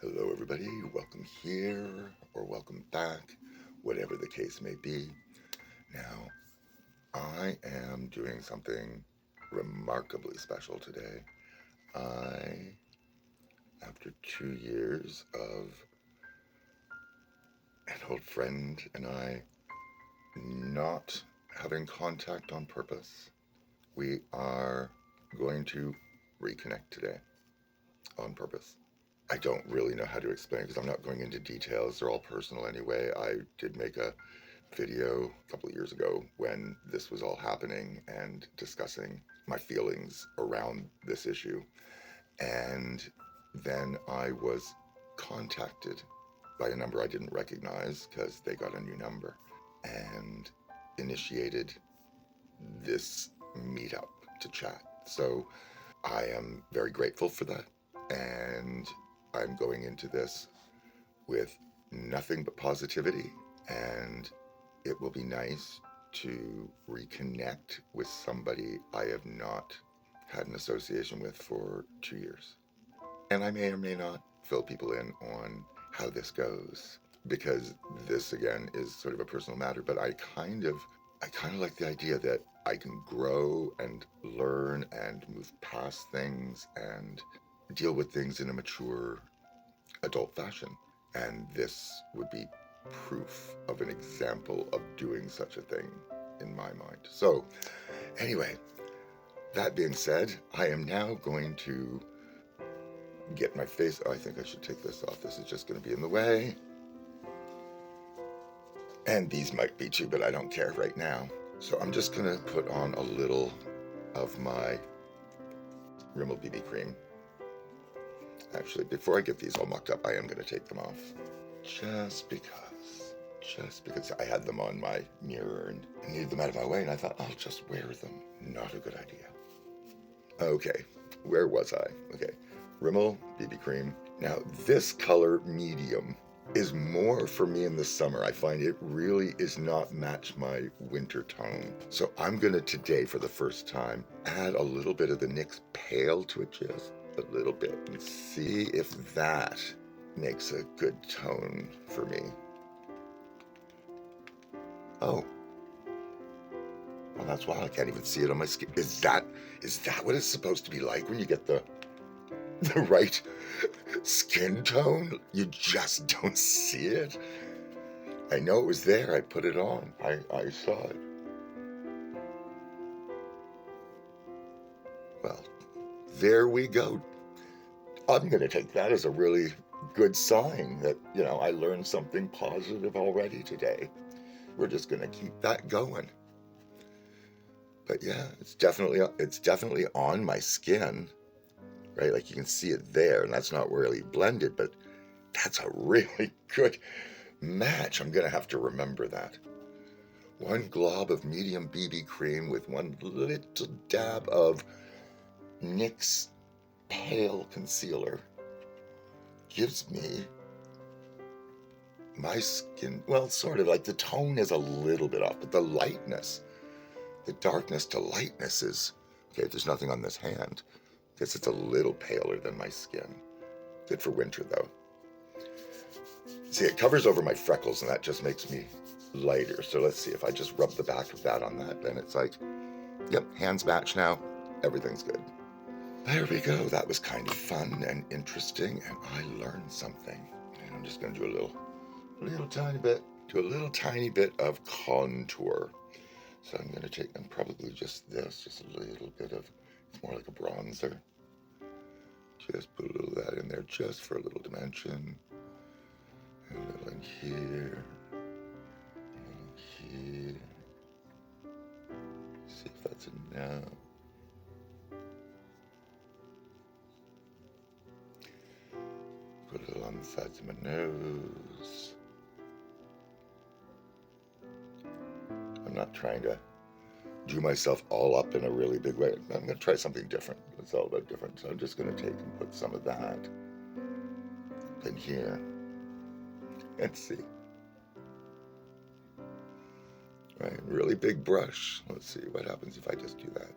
Hello, everybody. Welcome here or welcome back, whatever the case may be. Now, I am doing something remarkably special today. I, after 2 years of an old friend and I not having contact on purpose, we are going to reconnect today on purpose. I don't really know how to explain because I'm not going into details. They're all personal anyway. I did make a video a couple of years ago when this was all happening and discussing my feelings around this issue. And then I was contacted by a number I didn't recognize because they got a new number and initiated this meetup to chat. So I am very grateful for that. And I'm going into this with nothing but positivity, and it will be nice to reconnect with somebody I have not had an association with for 2 years. And I may or may not fill people in on how this goes because this again is sort of a personal matter, but I kind of like the idea that I can grow and learn and move past things and deal with things in a mature adult fashion. And this would be proof of an example of doing such a thing in my mind. So, anyway, that being said, I am now going to get my face. Oh, I think I should take this off. This is just going to be in the way. And these might be too, but I don't care right now. So I'm just going to put on a little of my Rimmel BB cream. Actually, before I get these all mucked up, I am going to take them off. Just because I had them on my mirror and I needed them out of my way, and I thought, I'll just wear them. Not a good idea. Okay, where was I? Okay, Rimmel BB cream. Now, this color medium is more for me in the summer. I find it really is not match my winter tone. So I'm gonna today, for the first time, add a little bit of the NYX Pale to it, just a little bit, and see if that makes a good tone for me. Oh, well, that's why I can't even see it on my skin. Is that what it's supposed to be like when you get the right skin tone? You just don't see it. I know it was there. I put it on. I saw it. Well, there we go. I'm going to take that as a really good sign that, I learned something positive already today. We're just going to keep that going. But yeah, it's definitely on my skin, right? Like you can see it there, and that's not really blended, but that's a really good match. I'm going to have to remember that. One glob of medium BB cream with one little dab of NYX Pale Concealer gives me my skin, well, sort of like the tone is a little bit off, but the lightness, the darkness to lightness is, okay, there's nothing on this hand. I guess it's a little paler than my skin. Good for winter, though. See, it covers over my freckles, and that just makes me lighter. So let's see, if I just rub the back of that on that, then it's like, yep, hands match now. Everything's good. There we go. That was kind of fun and interesting, and I learned something. And I'm just going to do a little tiny bit of contour. So I'm going to take, and probably just this, just a little bit of, it's more like a bronzer. Just put a little of that in there just for a little dimension. A little in here. A little here. See if that's enough. Put a little on the sides of my nose. I'm not trying to do myself all up in a really big way. I'm going to try something different. It's all about different. So I'm just going to take and put some of that in here. Let's see. Right, really big brush. Let's see what happens if I just do that.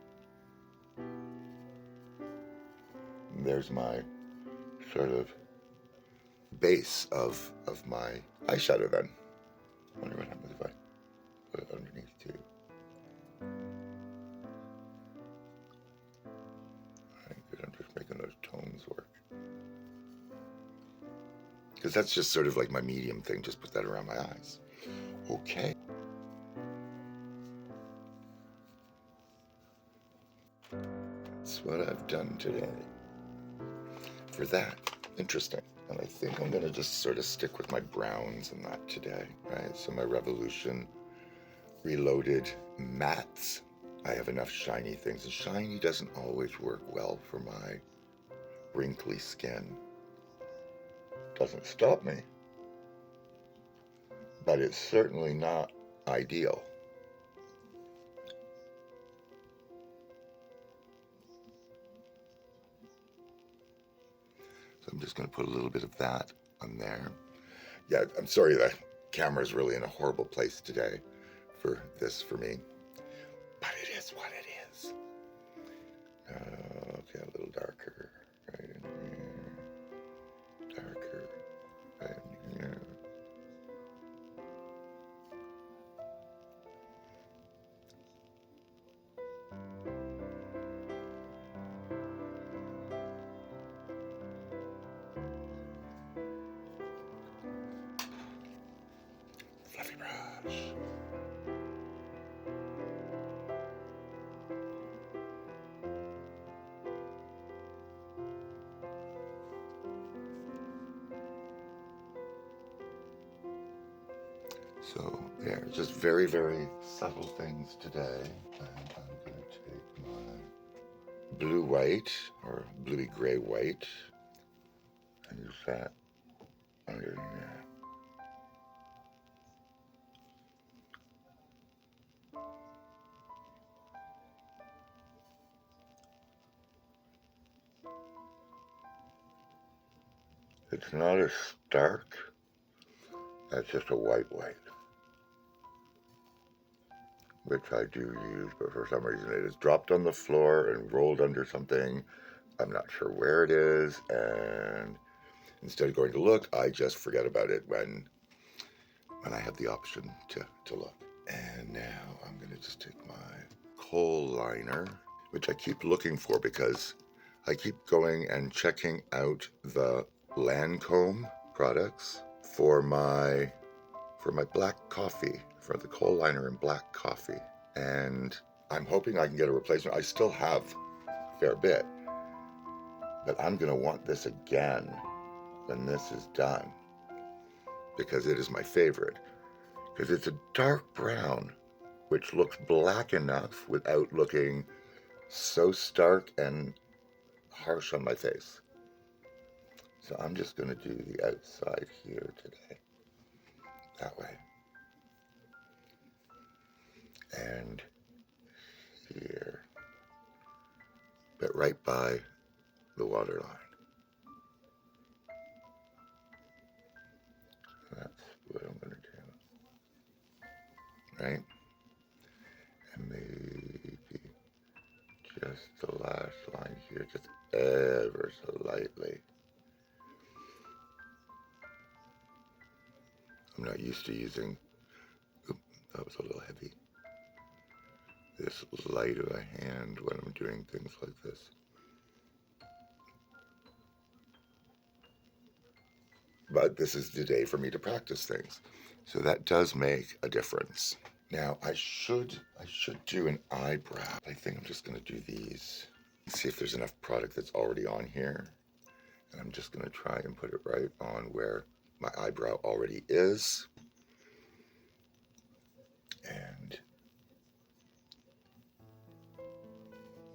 And there's my sort of base of my eyeshadow then. I wonder what happens if I put it underneath too. I think I'm just making those tones work. Because that's just sort of like my medium thing, just put that around my eyes. Okay. That's what I've done today. For that, interesting. And I think I'm going to just sort of stick with my browns and that today, right? So my Revolution Reloaded mattes. I have enough shiny things. And shiny doesn't always work well for my wrinkly skin. Doesn't stop me. But it's certainly not ideal. So I'm just going to put a little bit of that on there. Yeah, I'm sorry the camera's really in a horrible place today for this for me. But it is what it is. Okay, a little darker right in here. Darker right in here. Fluffy brush. So there, just very, very subtle things today. And I'm going to take my blue white or bluey gray white and use that under here. It's not as stark. That's just a white, which I do use, but for some reason it is dropped on the floor and rolled under something. I'm not sure where it is, and instead of going to look, I just forget about it when I have the option to look. And now I'm going to just take my kohl liner, which I keep looking for because I keep going and checking out the Lancome products for my black coffee, for the kohl liner in black coffee. And I'm hoping I can get a replacement. I still have a fair bit, but I'm going to want this again when this is done because it is my favorite. Because it's a dark brown, which looks black enough without looking so stark and harsh on my face. So I'm just going to do the outside here today, that way. And here, but right by the water line. That's what I'm going to do. Right? And maybe just the last line here, just ever so lightly. I'm not used to using, that was a little heavy, this light of a hand when I'm doing things like this. But this is the day for me to practice things. So that does make a difference. Now I should do an eyebrow. I think I'm just going to do these. See if there's enough product that's already on here. And I'm just going to try and put it right on where my eyebrow already is. And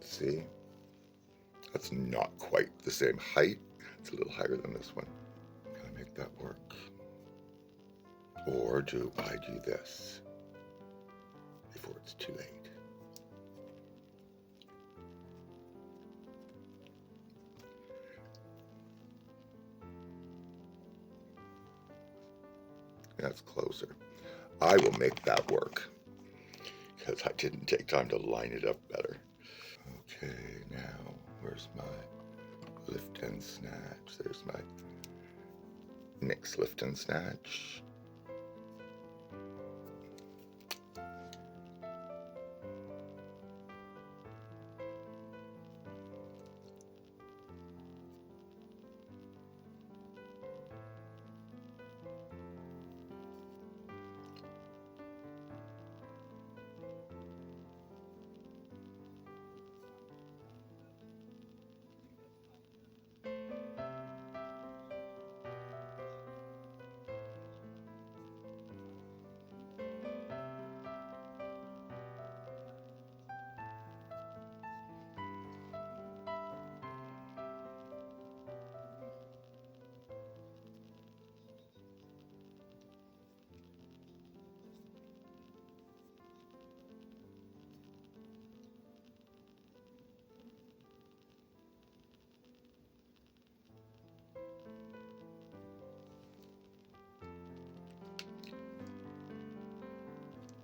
see, that's not quite the same height. It's a little higher than this one. Can I make that work? Or do I do this before it's too late? That's closer. I will make that work because I didn't take time to line it up better. Okay, now where's my lift and snatch? There's my Mix, lift, and snatch.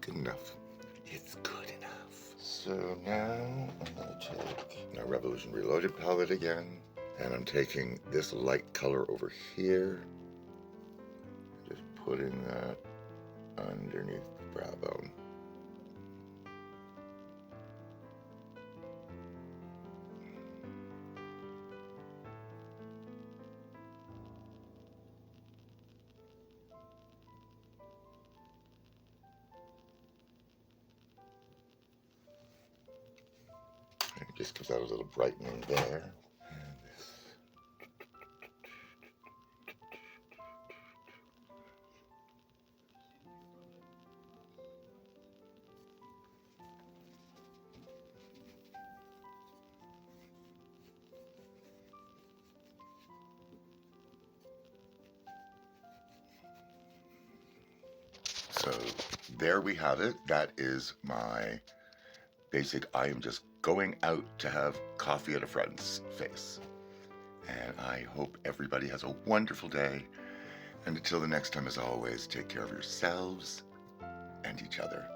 Good enough. It's good enough. So now I'm going to take my Revolution Reloaded palette again, and I'm taking this light color over here, just putting that underneath the brow bone. And it just gives that a little brightening there. And this. So there we have it. That is my basic I am just going out to have coffee at a friend's face. And I hope everybody has a wonderful day. And until the next time, as always, take care of yourselves and each other.